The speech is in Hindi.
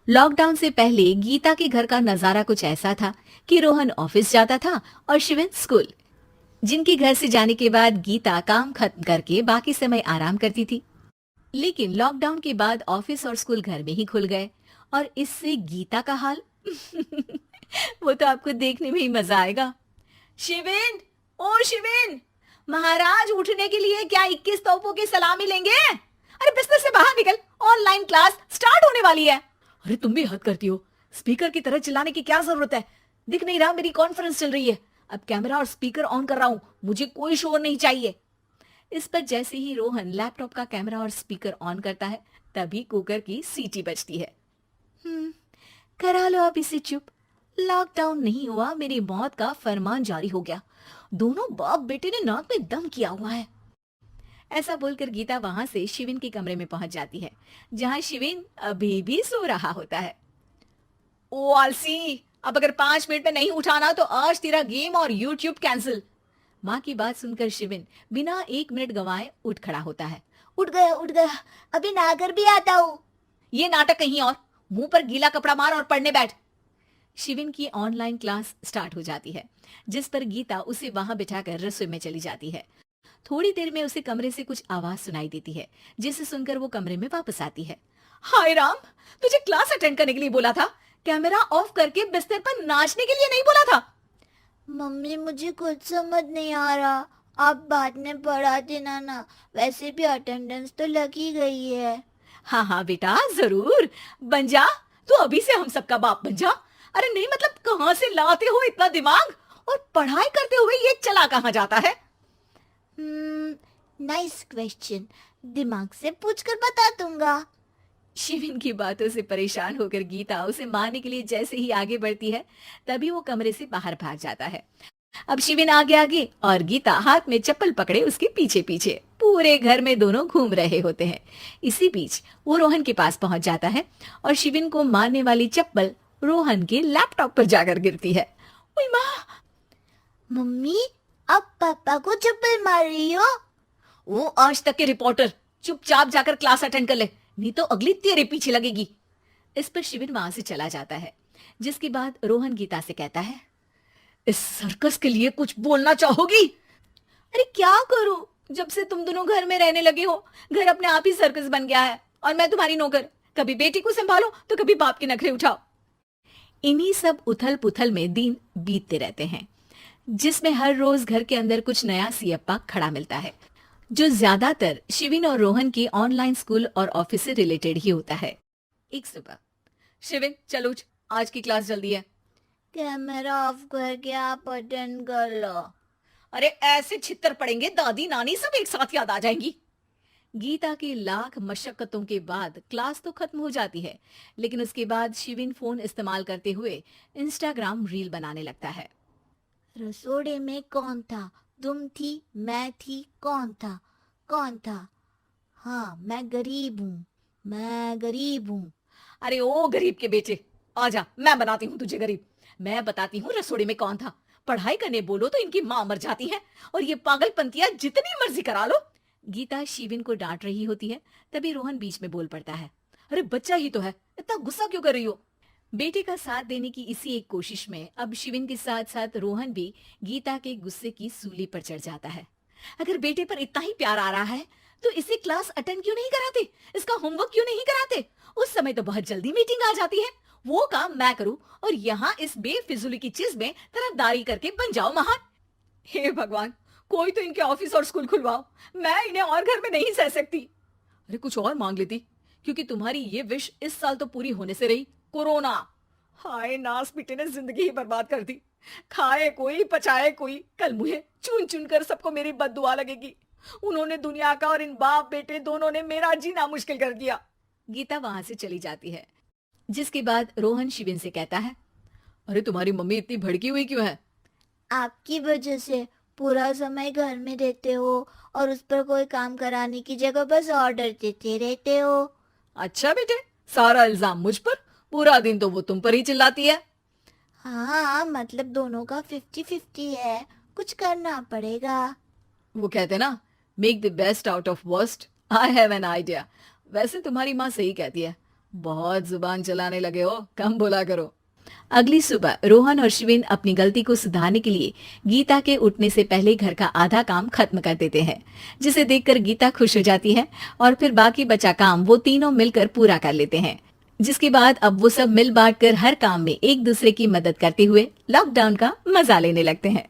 लॉकडाउन से पहले गीता के घर का नजारा कुछ ऐसा था कि रोहन ऑफिस जाता था और शिवन स्कूल। जिनके घर से जाने के बाद गीता काम खत्म करके बाकी समय आराम करती थी। लेकिन लॉकडाउन के बाद ऑफिस और स्कूल घर में ही खुल गए और इससे गीता का हाल वो तो आपको देखने में ही मजा आएगा। शिविन, ओ शिविन, महाराज उठने के लिए क्या 21 तोपों की सलामी लेंगे? अरे बिस्तर से बाहर निकल, ऑनलाइन क्लास स्टार्ट होने वाली है। अरे तुम भी हद करती हो, स्पीकर की तरह चिल्लाने की क्या जरूरत है? दिख नहीं रहा मेरी कॉन्फ्रेंस चल रही है। अब कैमरा और स्पीकर ऑन कर रहा हूं, मुझे कोई शोर नहीं चाहिए। इस पर जैसे ही रोहन लैपटॉप का कैमरा और स्पीकर ऑन करता है तभी कुकर की सीटी बजती है। हम्म, करा लो आप इसे चुप। लॉकडाउन नहीं हुआ, मेरी मौत का फरमान जारी हो गया। दोनों बाप बेटे ने नाक में दम किया हुआ है। ऐसा बोलकर गीता वहां से शिविन के कमरे में पहुंच जाती है, जहां शिविन अभी भी सो रहा होता है। ओ आलसी, अब अगर 5 मिनट में नहीं उठाना तो आज तेरा गेम और यूट्यूब कैंसिल। माँ की बात सुनकर शिविन बिना 1 मिनट गंवाए उठ खड़ा होता है। उठ गया, अभी नहाकर भी आता हूँ। ये नाटक कहीं और, मुंह पर गीला कपड़ा मार और पढ़ने बैठ। शिविन की ऑनलाइन क्लास स्टार्ट हो जाती है, जिस पर गीता उसे वहां बिठाकर रसोई में चली जाती है। थोड़ी देर में उसे कमरे से कुछ आवाज सुनाई देती है, जिसे सुनकर वो कमरे में वापस आती है। हाय राम, तुझे क्लास अटेंड करने के लिए बोला था, कैमरा ऑफ करके बिस्तर पर नाचने के लिए नहीं बोला था। मम्मी मुझे कुछ समझ नहीं आ रहा, आप बाद में पढ़ा देना ना। वैसे भी अटेंडेंस तो लगी गई है। हाँ हाँ बेटा, जरूर बन जा। तू अभी से हम सबका बाप बन जा। अरे नहीं मतलब कहाँ से लाते हो इतना दिमाग, और पढ़ाई करते हुए ये चला कहाँ जाता है? नाइस क्वेश्चन, दिमाग से पूछकर बता दूंगा। शिविन की बातों से परेशान होकर गीता उसे मारने के लिए जैसे ही आगे बढ़ती है तभी वो कमरे से बाहर भाग जाता है। अब शिविन आगे आगे और गीता हाथ में चप्पल पकड़े उसके पीछे पीछे पूरे घर में दोनों घूम रहे होते हैं। इसी बीच वो रोहन के पास पहुंच जाता है और शिविन को मारने वाली चप्पल रोहन के लैपटॉप पर जाकर गिरती है। ओए माँ! मम्मी, आप पापा को चप्पल मार रही हो? वो आज तक के रिपोर्टर, चुपचाप जाकर क्लास अटेंड कर ले, नहीं तो अगली तेरे पीछे लगेगी। इस पर शिविन वहां से चला जाता है, जिसके बाद रोहन गीता से कहता है, इस सर्कस के लिए कुछ बोलना चाहोगी? अरे क्या करूं, जब से तुम दोनों घर में रहने लगे हो घर अपने आप ही सर्कस बन गया है और मैं तुम्हारी नौकर। कभी बेटी को संभालो तो कभी बाप के नखरे उठाओ। इन्हीं सब उथल पुथल में दिन बीतते रहते हैं, जिसमें हर रोज घर के अंदर कुछ नया सियप्पा खड़ा मिलता है, जो ज्यादातर शिविन और रोहन की ऑनलाइन स्कूल और ऑफिस से रिलेटेड ही होता है। एक सुबह, शिविन चल उठ, आज की क्लास जल्दी है। कैमरा ऑफ करके आप अटेंड कर लो। अरे ऐसे छित्तर पड़ेंगे दादी नानी सब एक साथ याद आ जाएंगी। गीता की लाख मशक्कतों के बाद क्लास तो खत्म हो जाती है, लेकिन उसके बाद शिविन फोन इस्तेमाल करते हुए इंस्टाग्राम रील बनाने लगता है। रसोड़े में कौन था? तुम थी, मैं थी, कौन था? कौन था? हाँ, मैं गरीब हूँ, मैं गरीब हूँ। अरे ओ गरीब के बेटे, आजा मैं बनाती हूँ तुझे गरीब। मैं बताती हूँ रसोड़े में कौन था। पढ़ाई करने बोलो तो इनकी माँ मर जाती है और ये पागलपंतियां जितनी मर्जी करा लो। गीता शिविन को डांट रही होती है, तभी रोहन बीच में बोल पड़ता है। अरे बच्चा ही तो है, इतना गुस्सा क्यों कर रही हो? बेटे का साथ देने की इसी एक कोशिश में अब शिविन के साथ साथ रोहन भी गीता के गुस्से की सूली पर चढ़ जाता है। अगर बेटे पर इतना ही प्यार आ रहा है तो इसे क्लास अटेंड क्यों नहीं कराते, इसका होमवर्क क्यों नहीं कराते? उस समय तो बहुत जल्दी मीटिंग आ जाती है, वो काम मैं करूं और यहाँ इस बेफिजुली की चीज में तरफदारी करके बन जाओ महान। हे भगवान, कोई तो इनके ऑफिस और स्कूल खुलवाओ, मैं इन्हें और घर में नहीं सह सकती। अरे कुछ और मांग लेती, क्योंकि तुम्हारी ये विश इस साल तो पूरी होने से रही, कोरोना। हाय नास बेटे ने जिंदगी ही बर्बाद कर दी। खाए कोई पचाए कोई, कल मुझे चुन चुन कर सबको मेरी बद्दुआ लगेगी। उन्होंने दुनिया का और इन बाप बेटे दोनों ने मेरा जीना मुश्किल कर दिया। गीता वहां से चली जाती है, जिसके बाद रोहन शिविन से कहता है, अरे तुम्हारी मम्मी इतनी भड़की हुई क्यों है? आपकी वजह से पूरा समय घर में रहते हो और उस पर कोई काम कराने की जगह बस ऑर्डर देते रहते हो। अच्छा बेटे, सारा इल्जाम मुझ पर, पूरा दिन तो वो तुम पर ही चिल्लाती है। हाँ, मतलब दोनों का 50-50 है, कुछ करना पड़ेगा। वो कहते ना, make the best out of worst. I have an idea. वैसे तुम्हारी माँ सही कहती है, बहुत जुबान चलाने लगे हो, कम बोला करो। अगली सुबह रोहन और शिवेन अपनी गलती को सुधारने के लिए गीता के उठने से पहले घर का आधा काम खत्म कर देते हैं, जिसे देखकर गीता खुश हो जाती है और फिर बाकी बचा काम वो तीनों मिलकर पूरा कर लेते हैं। जिसके बाद अब वो सब मिल बांट कर हर काम में एक दूसरे की मदद करते हुए लॉकडाउन का मजा लेने लगते हैं।